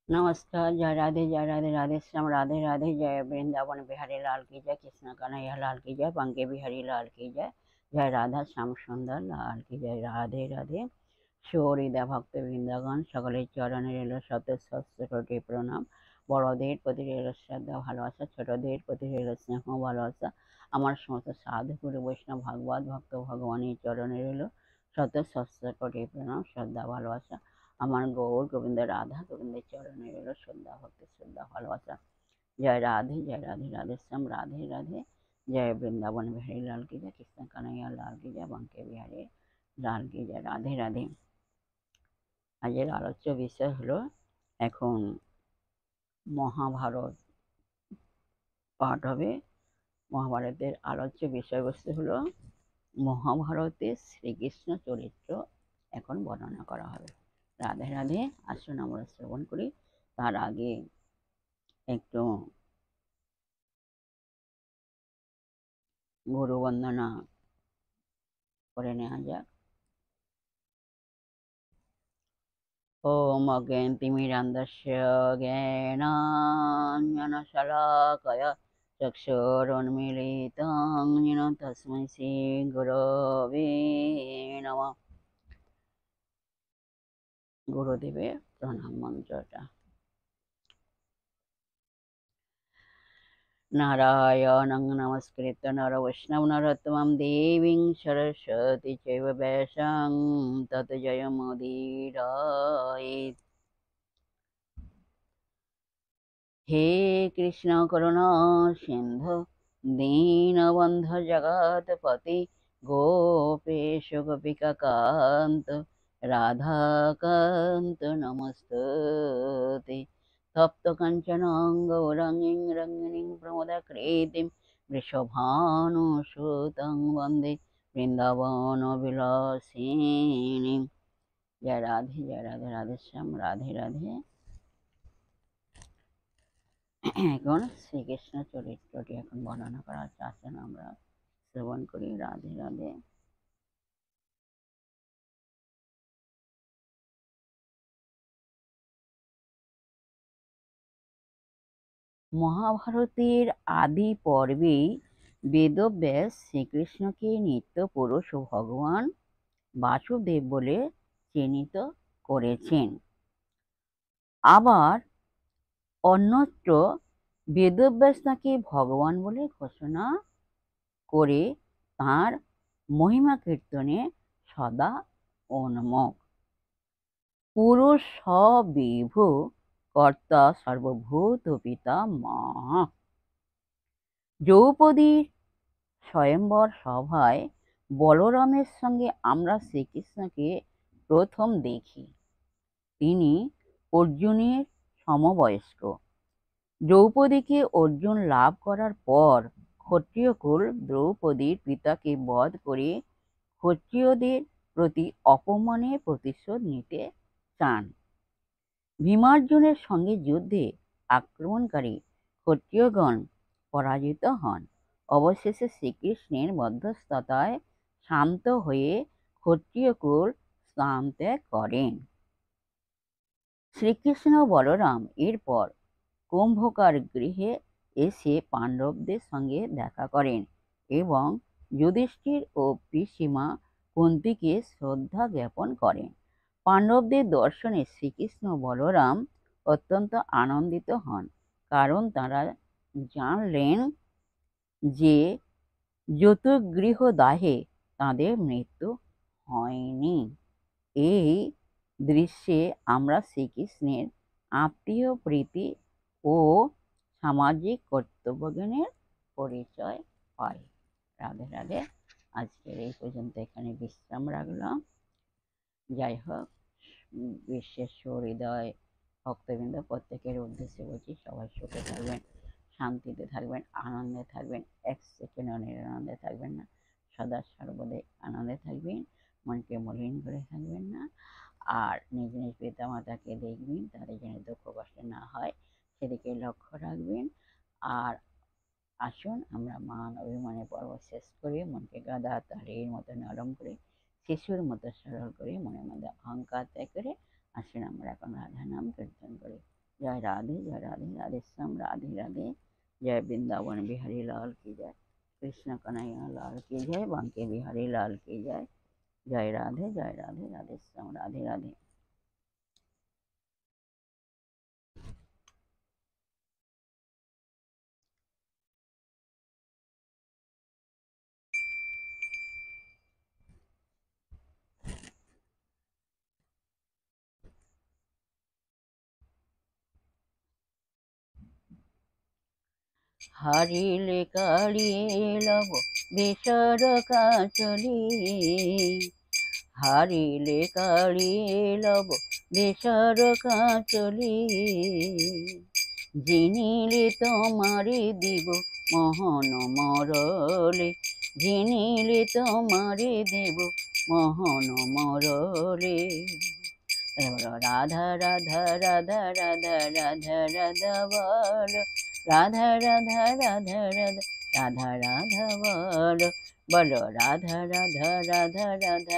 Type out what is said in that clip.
नमस्कार, जय राधे राधे श्याम राधे राधे। जय वृंदावन बिहारी लाल की जय, कृष्ण कन्हैया लाल की जय, बंके बिहारी लाल की जय, जय राधा श्याम सुंदर लाल की जय। राधे राधे। সৌহৃদা ভক্তবৃন্দগণ, সকলের চরণে রইল শত সহস্র কোটি প্রণাম। বড়দের প্রতি রইল শ্রদ্ধা ভালোবাসা, ছোটদের প্রতি রইল স্নেহ ভালোবাসা। আমার সমস্ত সাধু গুরু বৈষ্ণব ভাগবত ভক্ত ভগবানের চরণে রইল শত সহস্র কোটি প্রণাম, শ্রদ্ধা ভালোবাসা। আমার গৌর গোবিন্দ রাধা গোবিন্দের চরণে রইল শ্রদ্ধা ভক্তি শ্রদ্ধা ভালোবাসা। জয় রাধে রাধে শ্যাম রাধে রাধে। জয় বৃন্দাবন বিহারী লাল কি জয়, কৃষ্ণ কানাইয়া লাল কি জয়, বাঙ্কে বিহারী লাল কি জয়। রাধে রাধে। আজের আলোচ্য বিষয় হলো এখন মহাভারত পাঠ হবে। মহাভারতের আলোচ্য বিষয়বস্তু হলো মহাভারতে শ্রীকৃষ্ণ চরিত্র এখন বর্ণনা করা হবে। রাধে রাধে। আসুন আমরা শ্রবণ করি। তার আগে একটু গুরু বন্দনা করে নেওয়া যাক। ওম অজ্ঞানতিমিরান্ধস্য জ্ঞানাঞ্জনশলাকয়া চক্ষুरुन्मीलितं येन तस्मै শ্রীগুরবে নমঃ। গুরুদেবের প্রণাম মন্ত্রটা। नारायणं नमस्कृत्य नरं वैष्णवं नरोत्तमं देवीं सरस्वती चैव व्यासं ततो जयमुदीरयेत्। हे कृष्ण करुणा सिन्धु दीनबन्धु जगत्पते गोपेश गोपिकान्त राधाकान्त नमस्तुते। तप्त काञ्चन गौराङ्गीं रङ्गिणीं प्रमोदाकृतिं वृषभानुसुतं वन्दे বৃন্দাবনবিলাসিনীं। जय राधे राधे श्याम राधे राधे। এখন শ্রীকৃষ্ণ চরিত্রটি এখন বর্ণনা করা হচ্ছে, আসেন আমরা শ্রবণ করি। রাধে রাধে। মহাভারতের আদি পর্বে বেদব্যাস শ্রীকৃষ্ণকে নিত্য পুরুষ ও ভগবান বাসুদেব বলে চিহ্নিত করেছেন। আবার অন্যত্র বেদব্যাস তাকে ভগবান বলে ঘোষণা করে তাঁর মহিমা কীর্তনে সদা উন্মুখ। পুরুষ বিভু কর্তা সর্বভূত পিতা মা। দ্রৌপদীর স্বয়ম্বর সভায় বলরামের সঙ্গে আমরা শ্রীকৃষ্ণকে প্রথম দেখি। তিনি অর্জুনের সমবয়স্ক। দ্রৌপদীকে অর্জুন লাভ করার পর ক্ষত্রিয়কুল দ্রৌপদীর পিতাকে বধ করে ক্ষত্রিয়দের প্রতি অপমানের প্রতিশোধ নিতে চান। ভীমার্জুনের সঙ্গে যুদ্ধে আক্রমণকারী ক্ষত্রিয়গণ পরাজিত হন। অবশেষে শ্রীকৃষ্ণের মধ্যস্থতায় শান্ত হয়ে ক্ষত্রিয়কুল স্থান ত্যাগ করেন। শ্রীকৃষ্ণ বলরাম এরপর কুম্ভকার গৃহে এসে পাণ্ডবদের সঙ্গে দেখা করেন এবং যুধিষ্ঠির ও পিসিমা কুন্তিকে শ্রদ্ধা জ্ঞাপন করেন। পাণ্ডবদের দর্শনে শ্রীকৃষ্ণ বলরাম অত্যন্ত আনন্দিত হন, কারণ তারা জানলেন যে যতুগৃহদাহে তাদের মৃত্যু হয়নি। এই দৃশ্যে আমরা শ্রীকৃষ্ণের আত্মীয় প্রীতি ও সামাজিক কর্তব্যজ্ঞানের পরিচয় পাই। রাধে রাধে। আজকের এই পর্যন্ত এখানে বিশ্রাম রাখলাম। যাই হোক, বিশ্বের সহৃদয় ভক্তবৃন্দ প্রত্যেকের উদ্দেশ্যে বলছি, সবাই সুখে থাকবেন, শান্তিতে থাকবেন, আনন্দে থাকবেন, এক সেকেন্ডও নিরানন্দে থাকবেন না, সদা সর্বদাই আনন্দে থাকবেন, মনকে মলিন করে থাকবেন না। আর নিজ নিজ পিতা মাতাকে দেখবেন, তাদের যেন দুঃখ কষ্ট না হয় সেদিকে লক্ষ্য রাখবেন। আর আসুন আমরা মান অভিমানের পর্ব শেষ করে মনকে গাদা তারের মতো নরম করে, শিশুর মতো সরল করে, মনের মধ্যে অহংকার ত্যাগ করে আসুন আমরা এখন রাধা নাম কীর্তন করি। जय राधे राधे श्याम राधे राधे। जय वृंदावन बिहारी लाल की जय। कृष्ण कन्हैया लाल की जय। बांके बिहारी लाल की जय। जय राधे राधे श्याम राधे राधे। হারিলে কাড়িয়ে লব বেসর কাঁচলি, হারিলে কাড়িয়ে লব বেসর কাঁচলি, জিনিলে তোমারে দিব মোহন মরলে, জিনিলে তোমারে দেব মোহন মরলে। রাধা রাধা রাধা রাধা রাধা রাধা বল, রাধা রাধা রাধা রাধা রাধা রাধা বল, বলো রাধা রাধা রাধা রাধা।